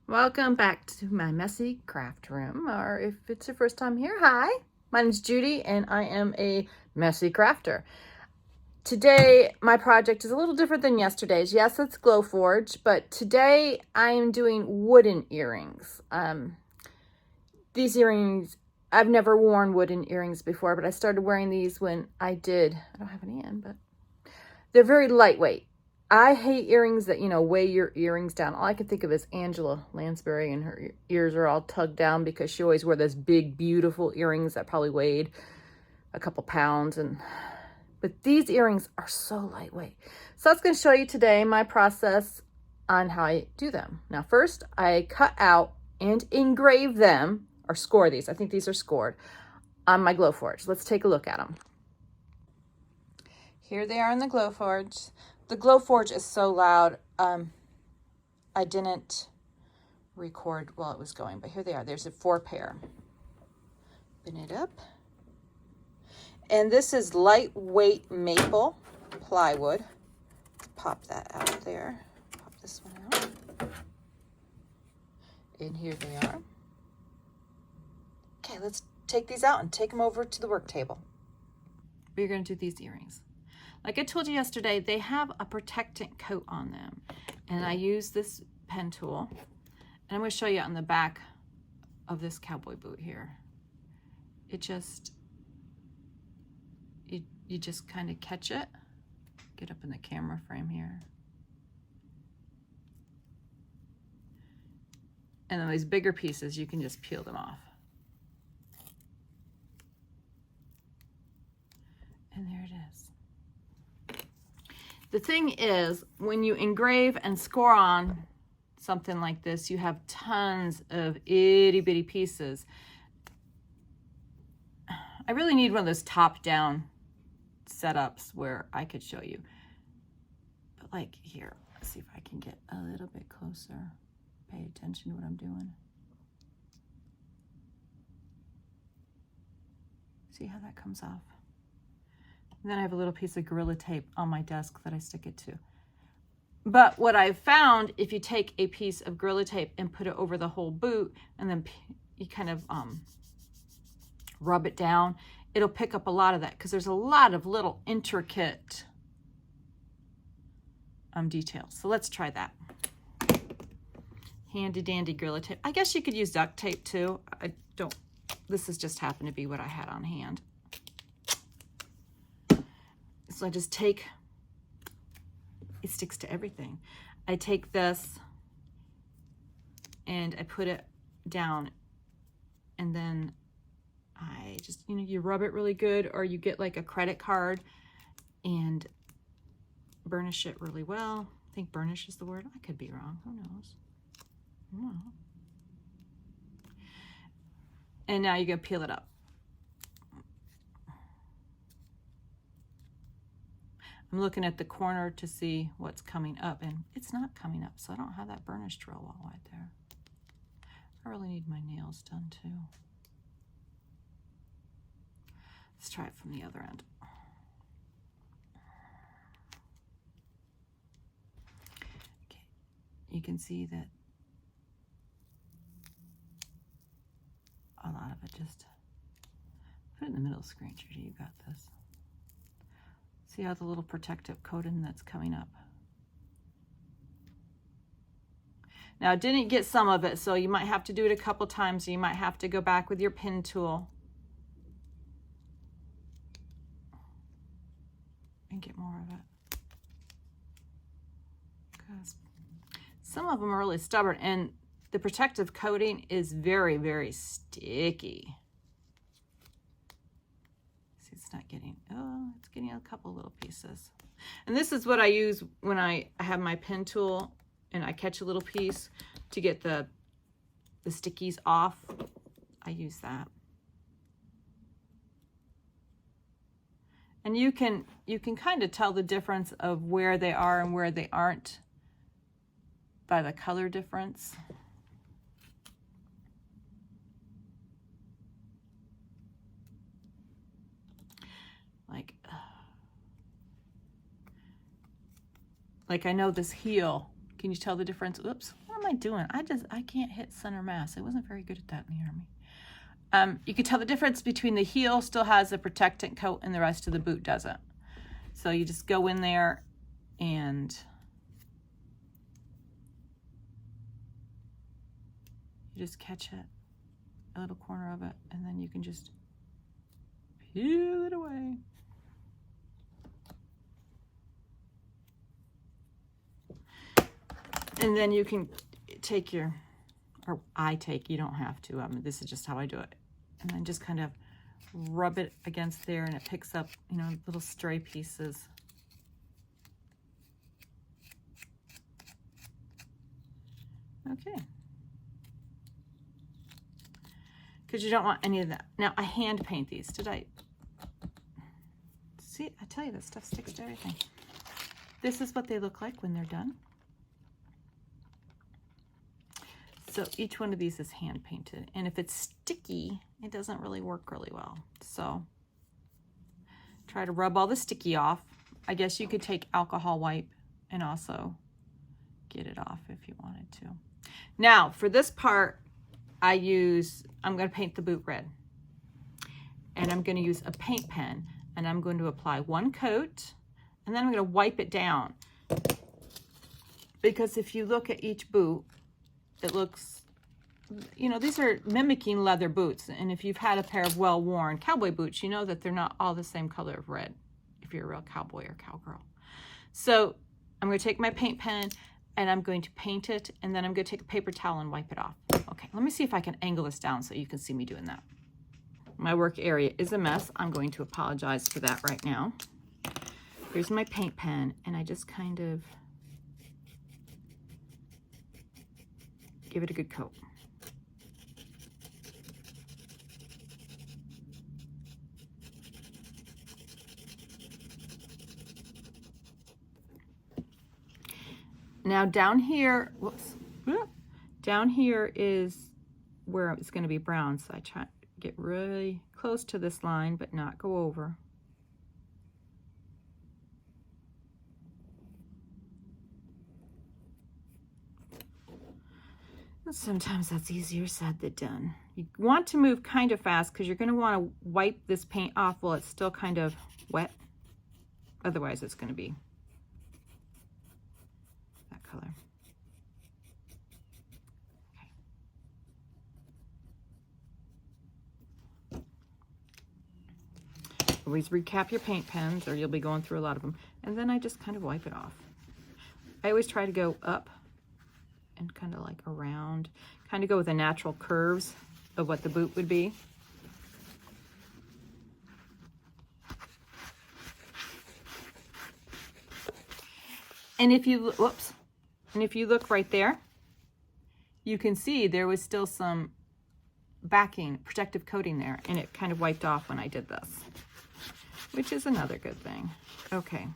Welcome back to my messy craft room, or if it's your first time here, hi. My name's Judy and I am a messy crafter. Today, my project is a little different than yesterday's. Yes, it's Glowforge, but today I am doing wooden earrings. These earrings, I've never worn wooden earrings before, but I started wearing these when I don't have any in, but they're very lightweight. I hate earrings that, weigh your earrings down. All I can think of is Angela Lansbury, and her ears are all tugged down because she always wore those big, beautiful earrings that probably weighed a couple pounds. But these earrings are so lightweight. So I was going to show you today my process on how I do them. Now, first, I cut out and engrave them, or score these. I think these are scored on my Glowforge. Let's take a look at them. Here they are in the Glowforge. The Glowforge is so loud. I didn't record while it was going, but here they are. There's a 4 pair. Open it up. And this is lightweight maple plywood. Let's pop that out there. Pop this one out. And here they are. Okay, let's take these out and take them over to the work table. We're going to do these earrings. Like I told you yesterday, they have a protectant coat on them. And I use this pen tool. And I'm going to show you on the back of this cowboy boot here. It just, you just kind of catch it. Get up in the camera frame here. And then these bigger pieces, you can just peel them off. And there it is. The thing is, when you engrave and score on something like this, you have tons of itty bitty pieces. I really need one of those top-down setups where I could show you. But like here, let's see if I can get a little bit closer. Pay attention to what I'm doing. See how that comes off? And then I have a little piece of Gorilla Tape on my desk that I stick it to. But what I've found, if you take a piece of Gorilla Tape and put it over the whole boot, and then you kind of rub it down, it'll pick up a lot of that, because there's a lot of little intricate details. So let's try that. Handy dandy Gorilla Tape. I guess you could use duct tape too. This has just happened to be what I had on hand. So I just take, it sticks to everything. I take this and I put it down, and then I just, you rub it really good, or you get like a credit card and burnish it really well. I think burnish is the word. I could be wrong. Who knows? Oh. And now you're going to peel it up. I'm looking at the corner to see what's coming up, and it's not coming up, so I don't have that burnished real well right there. I really need my nails done too. Let's try it from the other end. Okay, you can see that a lot of it just, put it in the middle of the screen, Judy, you got this. See how the little protective coating that's coming up. Now, I didn't get some of it, so you might have to do it a couple times. You might have to go back with your pen tool and get more of it. Because some of them are really stubborn, and the protective coating is very, very sticky. It's not getting, it's getting a couple little pieces. And this is what I use when I have my pen tool and I catch a little piece to get the stickies off. I use that. And you can kind of tell the difference of where they are and where they aren't by the color difference. Like I know this heel. Can you tell the difference? Oops, where am am I doing? I can't hit center mass. I wasn't very good at that in the Army. You can tell the difference between the heel still has a protectant coat and the rest of the boot doesn't. So you just go in there and you just catch it, a little corner of it, and then you can just peel it away. And then you can take your, or I take, you don't have to, this is just how I do it. And then just kind of rub it against there and it picks up, you know, little stray pieces. Okay. Because you don't want any of that. Now I hand paint these. Did I? See, I tell you, this stuff sticks to everything. This is what they look like when they're done. So each one of these is hand painted. And if it's sticky, it doesn't really work really well. So try to rub all the sticky off. I guess you could take alcohol wipe and also get it off if you wanted to. Now for this part, I'm going to paint the boot red. And I'm going to use a paint pen and I'm going to apply one coat and then I'm going to wipe it down. Because if you look at each boot, it looks, you know, these are mimicking leather boots. And if you've had a pair of well-worn cowboy boots, you know that they're not all the same color of red if you're a real cowboy or cowgirl. So I'm going to take my paint pen and I'm going to paint it, and then I'm going to take a paper towel and wipe it off. Okay, let me see if I can angle this down so you can see me doing that. My work area is a mess. I'm going to apologize for that right now. Here's my paint pen, and I just kind of give it a good coat. Now down here, whoops, down here is where it's going to be brown. So I try to get really close to this line, but not go over. And sometimes that's easier said than done. You want to move kind of fast because you're going to want to wipe this paint off while it's still kind of wet. Otherwise it's going to be that color. Okay. Always recap your paint pens or you'll be going through a lot of them. And then I just kind of wipe it off. I always try to go up and kind of like around, kind of go with the natural curves of what the boot would be. And if you, whoops, and if you look right there, you can see there was still some backing, protective coating there, and it kind of wiped off when I did this, which is another good thing. Okay,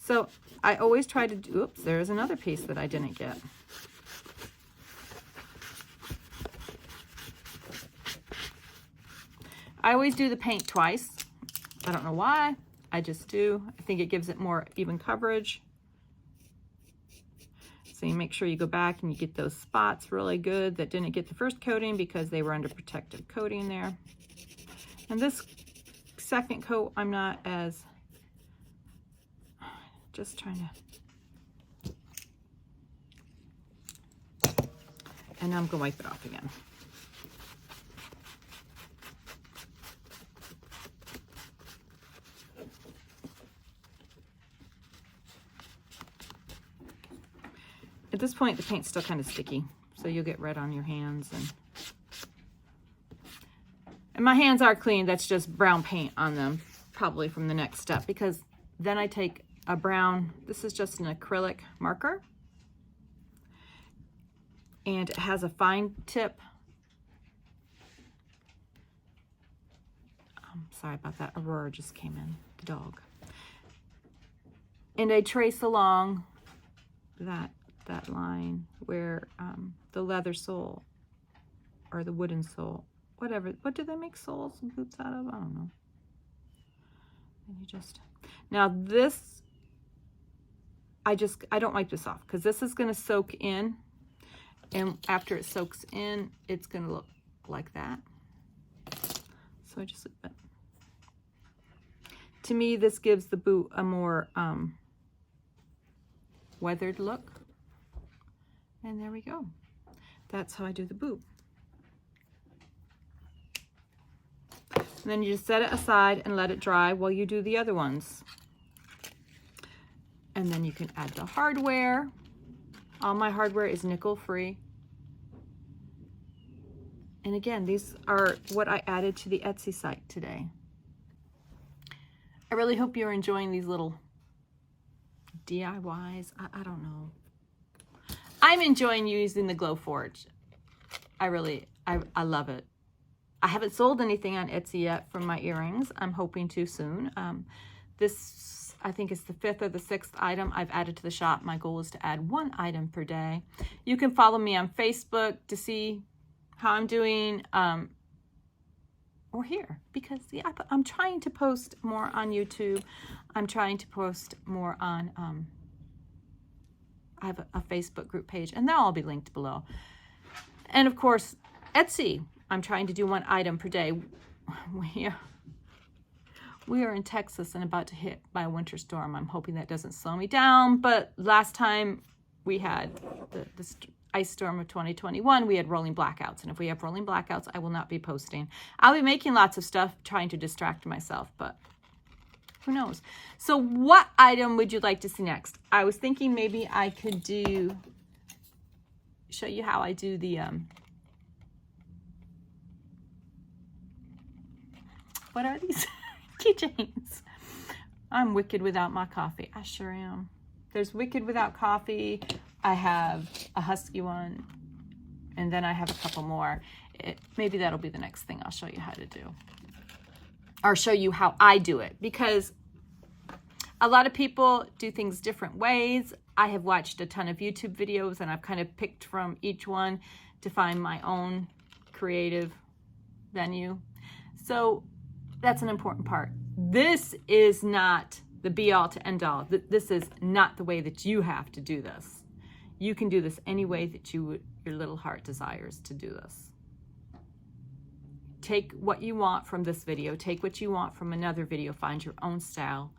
so I always try to do, oops, there's another piece that I didn't get. I always do the paint twice. I don't know why, I just do. I think it gives it more even coverage. So you make sure you go back and you get those spots really good that didn't get the first coating because they were under protective coating there. And this second coat, I'm not as, just trying to, and now I'm gonna wipe it off again. At this point, the paint's still kind of sticky, so you'll get red on your hands. And my hands are clean. That's just brown paint on them, probably from the next step, because then I take a brown, this is just an acrylic marker, and it has a fine tip. Sorry about that. Aurora just came in, the dog. And I trace along that line where the leather sole or the wooden sole, whatever, what do they make soles and boots out of? I don't know. And you just, now this, I don't wipe this off because this is going to soak in. And after it soaks in, it's going to look like that. So I just leave it. To me, this gives the boot a more weathered look. And there we go. That's how I do the boot. And then you just set it aside and let it dry while you do the other ones. And then you can add the hardware. All my hardware is nickel free. And again, these are what I added to the Etsy site today. I really hope you're enjoying these little DIYs. I don't know. I'm enjoying using the Glowforge. I love it. I haven't sold anything on Etsy yet from my earrings. I'm hoping to soon. This, I think, is the 5th or the 6th item I've added to the shop. My goal is to add 1 item per day. You can follow me on Facebook to see how I'm doing, or here, because yeah, I'm trying to post more on YouTube. I'm trying to post more on, I have a Facebook group page, and they'll all be linked below. And of course, Etsy. I'm trying to do 1 item per day. We are in Texas and about to hit by a winter storm. I'm hoping that doesn't slow me down, but last time we had the ice storm of 2021, we had rolling blackouts. And if we have rolling blackouts, I will not be posting. I'll be making lots of stuff, trying to distract myself, but who knows? So what item would you like to see next? I was thinking maybe I could show you how I do the, what are these? Keychains. I'm wicked without my coffee. I sure am. There's wicked without coffee. I have a husky one, and then I have a couple more. Maybe that'll be the next thing I'll show you how to do, or show you how I do it, because a lot of people do things different ways. I have watched a ton of YouTube videos, and I've kind of picked from each one to find my own creative venue. So that's an important part. This is not the be-all to end-all. This is not the way that you have to do this. You can do this any way that your little heart desires to do this. Take what you want from this video. Take what you want from another video. Find your own style,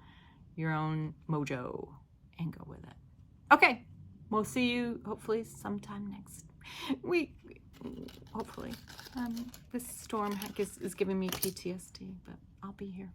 your own mojo, and go with it. Okay, we'll see you hopefully sometime next week. Hopefully. This storm is giving me PTSD, but I'll be here.